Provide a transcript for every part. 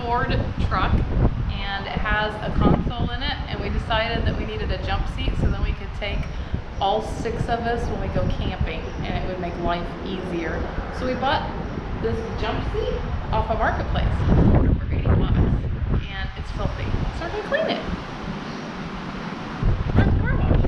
Ford truck, and it has a console in it, and we decided that we needed a jump seat so then we could take all 6 of us when we go camping, and it would make life easier. So we bought this jump seat off of Marketplace for $80, and it's filthy, so we're gonna clean it. Where's the car wash?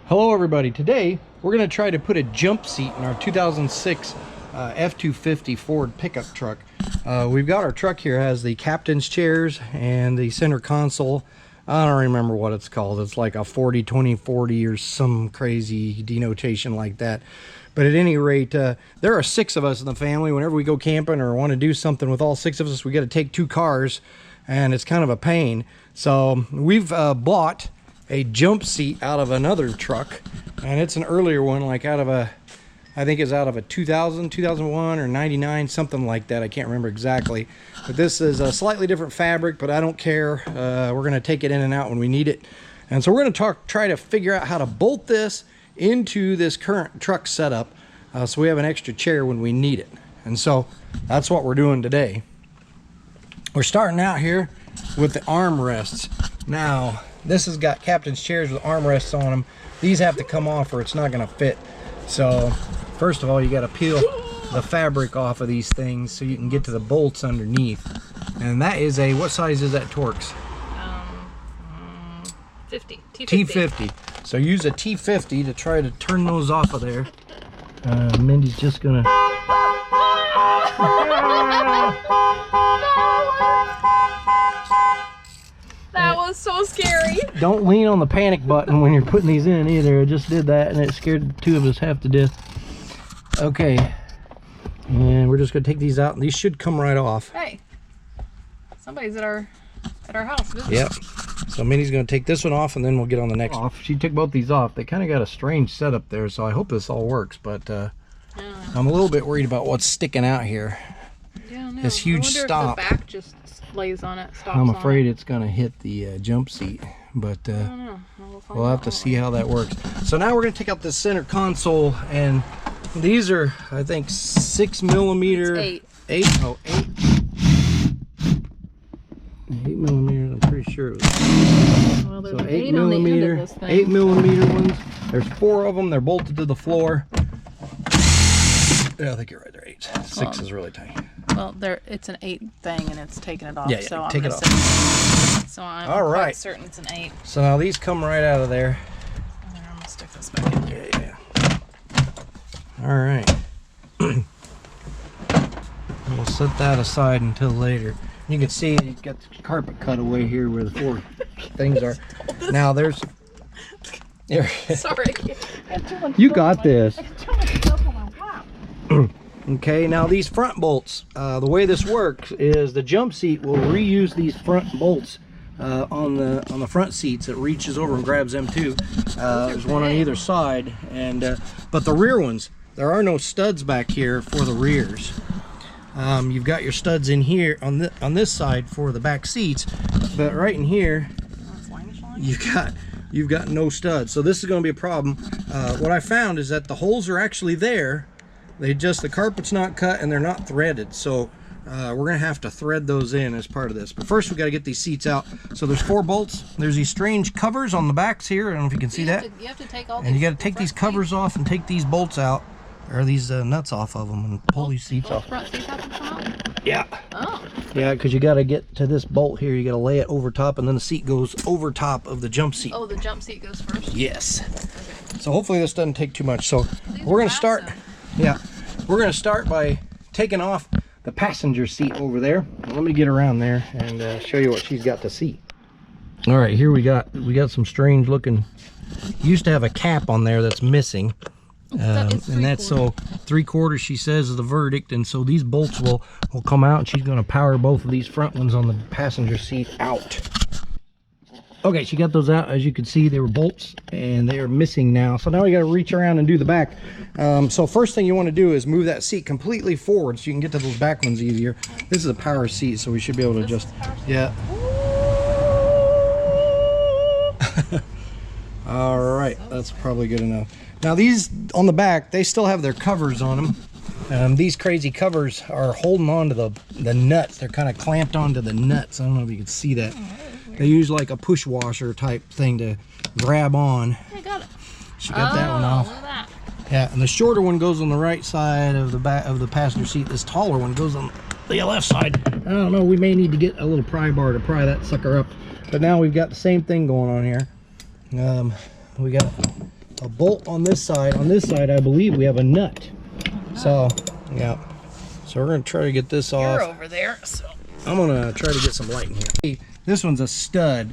Hello everybody, today we're going to try to put a jump seat in our 2006 F250 Ford pickup truck. We've got our truck here, has the captain's chairs and the center console. I don't remember what it's called. It's like a 40-20-40 or some crazy denotation like that. But at any rate, there are 6 of us in the family. Whenever we go camping or want to do something with all 6 of us, we got to take 2 cars, and it's kind of a pain. So we've bought a jump seat out of another truck, and it's an earlier one, like out of a, I think it's out of a 2000, 2001 or 99, something like that. I can't remember exactly, but this is a slightly different fabric, but I don't care. We're going to take it in and out when we need it. And so we're going to try to figure out how to bolt this into this current truck setup, so we have an extra chair when we need it. And so that's what we're doing today. We're starting out here with the armrests. Now this has got captain's chairs with armrests on them. These have to come off or it's not going to fit. So first of all, you got to peel the fabric off of these things so you can get to the bolts underneath. And that is a, what size is that Torx? 50. T50. So use a T50 to try to turn those off of there. Mindy's just gonna. That was so scary. Don't lean on the panic button when you're putting these in either. I just did that and it scared the 2 of us half to death. Okay, and we're just gonna take these out, and these should come right off. Hey, somebody's at our house. Yep. So Minnie's gonna take this one off, and then we'll get on the next one. She took both these off. They kind of got a strange setup there, so I hope this all works. But I'm a little bit worried about what's sticking out here. Yeah, no. This huge stop. If the back just lays on it. Stops I'm afraid on it's gonna hit the jump seat, but I don't know. we'll have to see how that works. So now we're gonna take out the center console, and these are, I think, 6mm. It's 8. 8. Oh, 8mm. I'm pretty sure it was. Well, there's So an 8 on the end of this thing. 8mm ones. There's 4 of them. They're bolted to the floor. Yeah, I think you're right there. 8. 8. 6 is really tiny. Well, it's an 8 thing, and it's taking it off. Yeah, so take I'm it off. So I'm All right. quite certain it's an 8. So now these come right out of there. And then I'm gonna stick this back in there. Yeah. All right. We'll set that aside until later. You can see you've got the carpet cut away here where the 4 things are. Now there's. There. Sorry. You got this. Okay, now these front bolts, the way this works is the jump seat will reuse these front bolts on the front seats. It reaches over and grabs them too. There's one on either side, and but the rear ones, there are no studs back here for the rears. You've got your studs in here on this side for the back seats, but right in here you've got no studs. So this is going to be a problem. What I found is that the holes are actually there. The carpet's not cut and they're not threaded. So we're going to have to thread those in as part of this. But first we got to get these seats out. So there's 4 bolts. There's these strange covers on the backs here. I don't know if you can see that. You have to take all. And you got to take these covers off and take these bolts out, or these nuts off of them, and pull these seats off. Front seats have to come out? Yeah. Oh. Yeah, because you got to get to this bolt here. You got to lay it over top, and then the seat goes over top of the jump seat. Oh, the jump seat goes first? Yes. Okay. So hopefully this doesn't take too much. So we're going to start. Yeah. We're going to start by taking off the passenger seat over there. Let me get around there and show you what she's got to see. All right, here we got some strange looking. Used to have a cap on there that's missing. And that's so 3/4 she says is the verdict, and so these bolts will come out, and she's going to power both of these front ones on the passenger seat out. Okay, she got those out. As you can see, they were bolts and they are missing now, so now we got to reach around and do the back. So first thing you want to do is move that seat completely forward so you can get to those back ones easier. This is a power seat, so we should be able to just, yeah. All right, that's probably good enough. Now these on the back, they still have their covers on them. These crazy covers are holding on to the nuts. They're kind of clamped onto the nuts. I don't know if you can see that. They use like a push washer type thing to grab on. I got it. She got that one off. Look at that. Yeah, and the shorter one goes on the right side of the back of the passenger seat. This taller one goes on the left side. I don't know. We may need to get a little pry bar to pry that sucker up. But now we've got the same thing going on here. We got a bolt on this side. On this side, I believe we have a nut. So, yeah. So we're gonna try to get this off. You're over there, so I'm gonna try to get some light in here. This one's a stud.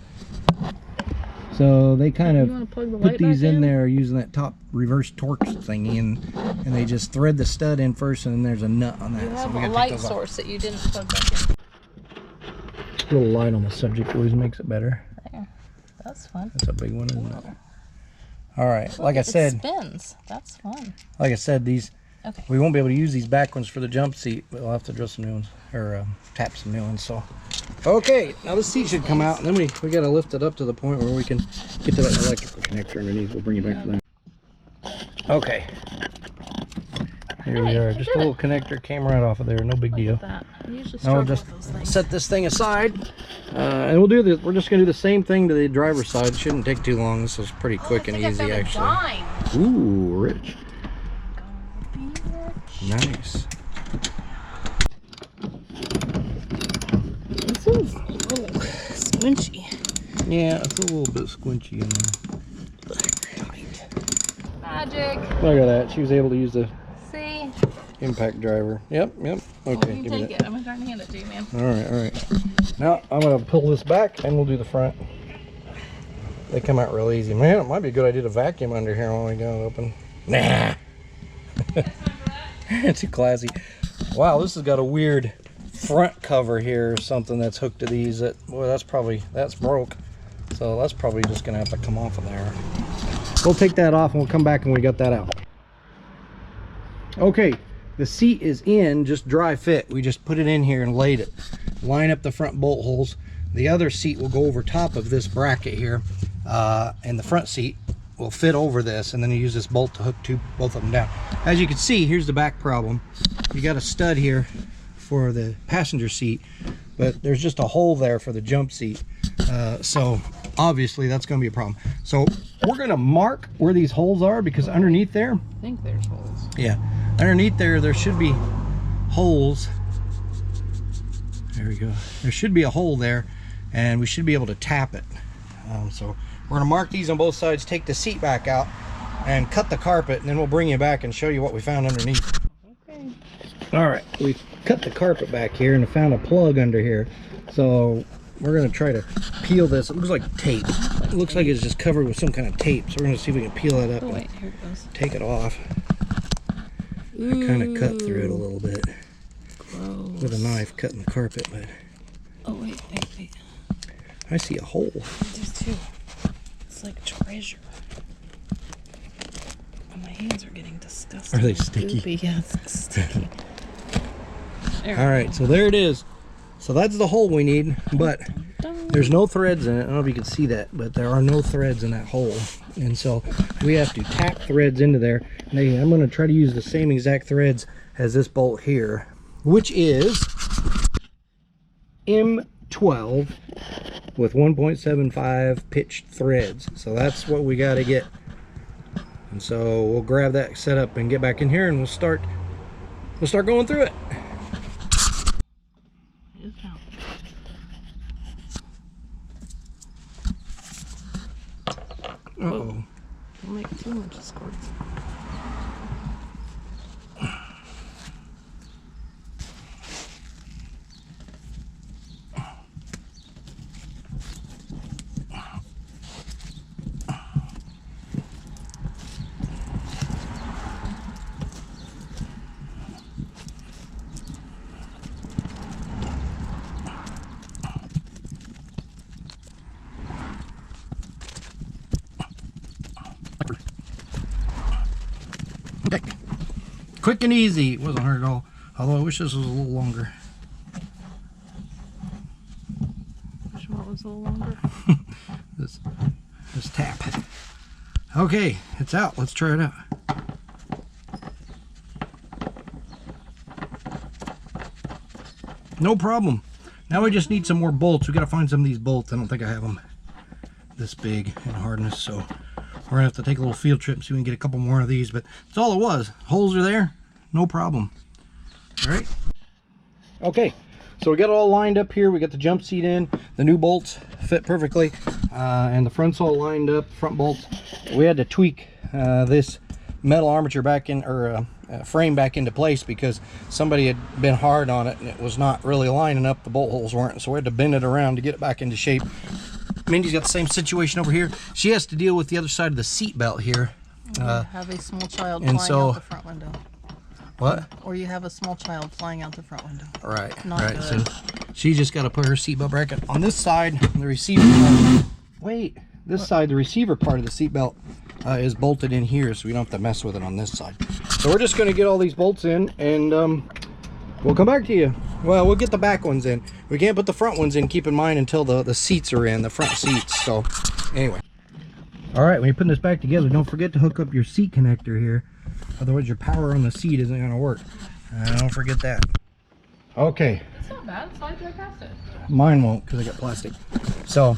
So they kind of put these in there using that top reverse torque thingy, and they just thread the stud in first, and then there's a nut on that. you have so we a gotta light take those source that you didn't plug back in. off. A little light on the subject always makes it better. There. That's fun. That's a big one, isn't it? All right, like I It said, spins. That's fun. like I said, these Okay. we won't be able to use these back ones for the jump seat. We'll have to drill some new ones, or tap some new ones. So, okay, now this seat should come out, and then we got to lift it up to the point where we can get to that electrical connector underneath. We'll bring you back to that. Okay. Here we are. Just a little connector came right off of there. No big deal. That. I usually Now struggle we'll just with those things. set this thing aside, and we'll do this. We're just gonna do the same thing to the driver's side. It shouldn't take too long. This is pretty quick and easy, actually. Ooh, rich. Nice. This is a little squinchy. Yeah, it's a little bit squinchy in there. Magic. Look at that. She was able to use the See? impact driver. Yep. Okay, You give me take that. it. I'm trying to hand it to you, man. All right. Now I'm gonna pull this back, and we'll do the front. They come out real easy. Man, it might be a good idea to vacuum under here when we got it open. Nah. Too classy. Wow, this has got a weird front cover here or something that's hooked to these. Well, that's broke. So that's probably just gonna have to come off of there. We'll take that off and we'll come back and we got that out. Okay, the seat is in, just dry fit. We just put it in here and laid it. Line up the front bolt holes. The other seat will go over top of this bracket here, and the front seat will fit over this, and then you use this bolt to hook both of them down. As you can see, here's the back problem. You got a stud here for the passenger seat, but there's just a hole there for the jump seat. So obviously that's going to be a problem. So we're going to mark where these holes are, because underneath there, I think there's holes. yeah, underneath there should be holes. There we go. There should be a hole there, and we should be able to tap it. So we're gonna mark these on both sides, take the seat back out, and cut the carpet, and then we'll bring you back and show you what we found underneath. Okay. All right, we cut the carpet back here and found a plug under here. So we're gonna try to peel this. It looks like tape. It looks like it's just covered with some kind of tape. So we're gonna see if we can peel it up. Oh wait, here it goes. Take it off. I kind of cut through it a little bit. Gross. With a knife, cutting the carpet, but Oh wait. I see a hole. I do too. It's like treasure. Oh, my hands are getting disgusting. Are they and sticky? goopy. Yeah, it's sticky. All right, so there it is. So that's the hole we need, but there's no threads in it. I don't know if you can see that, but there are no threads in that hole. And so we have to tap threads into there. And I'm going to try to use the same exact threads as this bolt here, which is M12 with 1.75 pitched threads. So that's what we got to get. And so we'll grab that set up and get back in here, and we'll start going through it. Uh-oh. Don't make too much squirts. Okay, quick and easy. It wasn't hard at all. Although I wish this was a little longer. Which one was a little longer? this tap. Okay, it's out. Let's try it out. No problem. Now we just need some more bolts. We gotta find some of these bolts. I don't think I have them this big in hardness, so we're gonna have to take a little field trip and see if we can get a couple more of these, but that's all it was. Holes are there, no problem. All right. Okay, so we got it all lined up here. We got the jump seat in. The new bolts fit perfectly, and the front's all lined up, front bolts. We had to tweak this metal armature back in, or frame back into place, because somebody had been hard on it and it was not really lining up. The bolt holes weren't, so we had to bend it around to get it back into shape. Mindy's got the same situation over here. She has to deal with the other side of the seat belt here. Have a small child and flying so- out the front window. What? Or you have a small child flying out the front window. Right, Not right. good. So she just got to put her seatbelt bracket on this side. The receiver part, wait, this side, the receiver part of the seatbelt is bolted in here, so we don't have to mess with it on this side. So we're just going to get all these bolts in, and we'll come back to you. Well, we'll get the back ones in. We can't put the front ones in, keep in mind, until the seats are in, the front seats. So anyway. All right, when you're putting this back together, don't forget to hook up your seat connector here. Otherwise your power on the seat isn't going to work. Don't forget that. Okay. It's not bad. Slide right past it. Mine won't, because I got plastic. So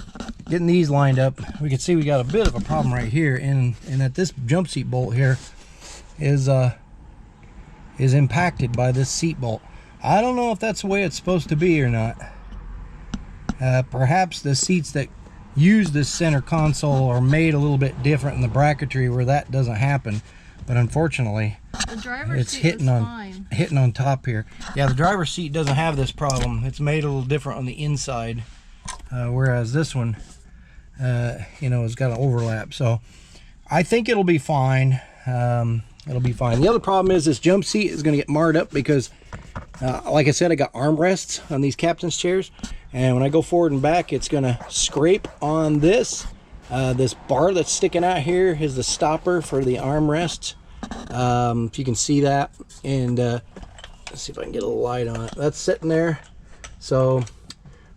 getting these lined up, we can see we got a bit of a problem right here, and that this jump seat bolt here is impacted by this seat bolt. I don't know if that's the way it's supposed to be or not. Perhaps the seats that use this center console are made a little bit different in the bracketry where that doesn't happen, but unfortunately The driver's it's seat hitting is on fine. hitting on top here. Yeah, the driver's seat doesn't have this problem. It's made a little different on the inside, whereas this one you know, has got an overlap. So I think it'll be fine. It'll be fine. The other problem is this jump seat is going to get marred up because like I said, I got armrests on these captain's chairs, and when I go forward and back, it's going to scrape on this. This bar that's sticking out here is the stopper for the armrest. If you can see that, and let's see if I can get a little light on it. That's sitting there, so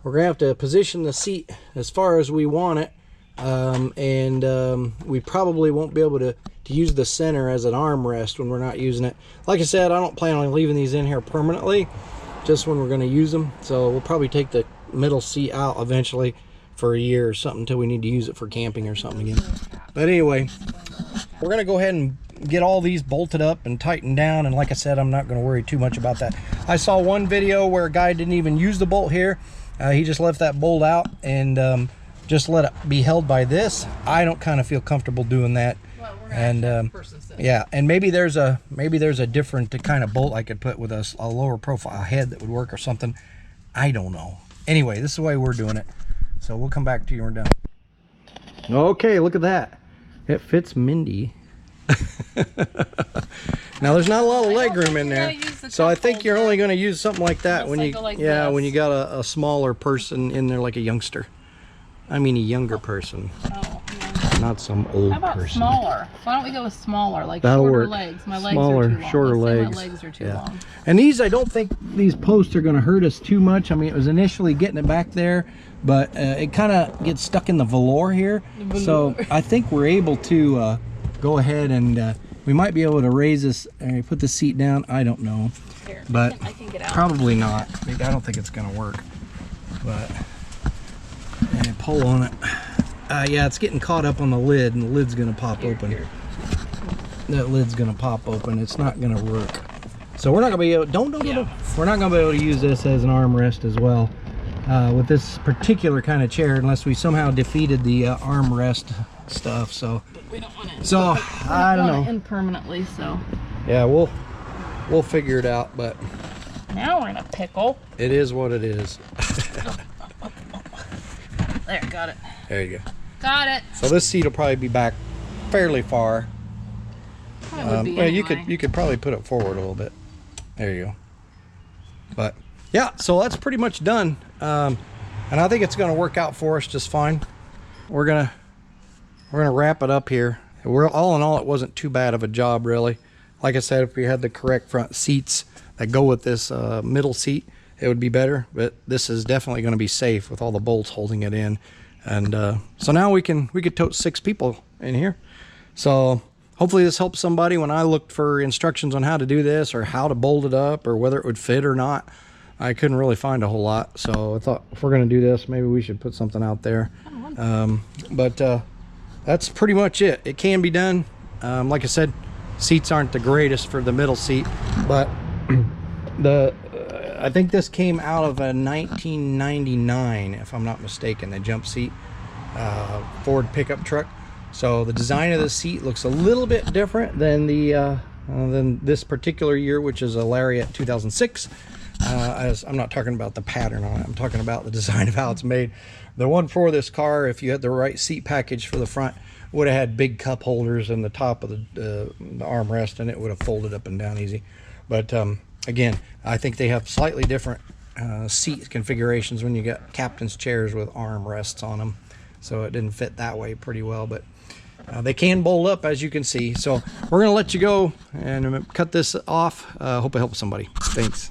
we're gonna have to position the seat as far as we want it, and we probably won't be able to use the center as an armrest when we're not using it. Like I said, I don't plan on leaving these in here permanently, just when we're going to use them. So we'll probably take the middle seat out eventually for a year or something until we need to use it for camping or something again. But anyway, we're going to go ahead and get all these bolted up and tightened down, and like I said, I'm not going to worry too much about that. I saw one video where a guy didn't even use the bolt here. He just left that bolt out and just let it be held by this. I don't kind of feel comfortable doing that. Well, we're gonna yeah, and maybe there's a different kind of bolt I could put with a lower profile head that would work or something. I don't know. Anyway, this is the way we're doing it. So we'll come back to you when we're done. Okay, look at that. It fits Mindy. Now there's not a lot of leg room in there, so I think you're only going to use something like that when you when you got a smaller person in there, like a youngster. I mean a younger person. Oh, yeah. Not some old person. How about smaller? Why don't we go with smaller, like That'll shorter work. legs? My legs Smaller, are too long. shorter Let's say legs. my legs are too long. And these, I don't think these posts are going to hurt us too much. I mean, it was initially getting it back there, but it kind of gets stuck in the velour here. So I think we're able to go ahead and we might be able to raise this and put the seat down. I don't know, Here, but I can get out. Probably not. I don't think it's going to work. But and pull on it. Yeah, it's getting caught up on the lid, and the lid's going to pop open. That lid's going to pop open. It's not going to work. So we're not going to be able. We're not going to be able to use this as an armrest as well with this particular kind of chair, unless we somehow defeated the armrest stuff. So. We don't want it. So I don't know. In permanently, so. Yeah, we'll figure it out, but Now we're in a pickle. it is what it is. There, got it. There you go. Got it. So this seat will probably be back fairly far. Well, you could probably put it forward a little bit. There you go. But yeah, so that's pretty much done, and I think it's going to work out for us just fine. We're gonna wrap it up here. All in all, it wasn't too bad of a job, really. Like I said, if we had the correct front seats that go with this middle seat, it would be better. But this is definitely going to be safe with all the bolts holding it in. And so now we could tote 6 people in here. So hopefully this helps somebody. When I looked for instructions on how to do this, or how to bolt it up, or whether it would fit or not, I couldn't really find a whole lot. So I thought, if we're going to do this, maybe we should put something out there. That's pretty much it. It can be done. Like I said, seats aren't the greatest for the middle seat, but I think this came out of a 1999, if I'm not mistaken, the jump seat Ford pickup truck. So the design of the seat looks a little bit different than than this particular year, which is a Lariat 2006. As I'm not talking about the pattern on it, I'm talking about the design of how it's made. The one for this car, if you had the right seat package for the front, would have had big cup holders in the top of the armrest, and it would have folded up and down easy. But again, I think they have slightly different seat configurations when you got captain's chairs with armrests on them. So it didn't fit that way pretty well, but they can bolt up, as you can see. So we're going to let you go and cut this off. Hope it helps somebody. Thanks.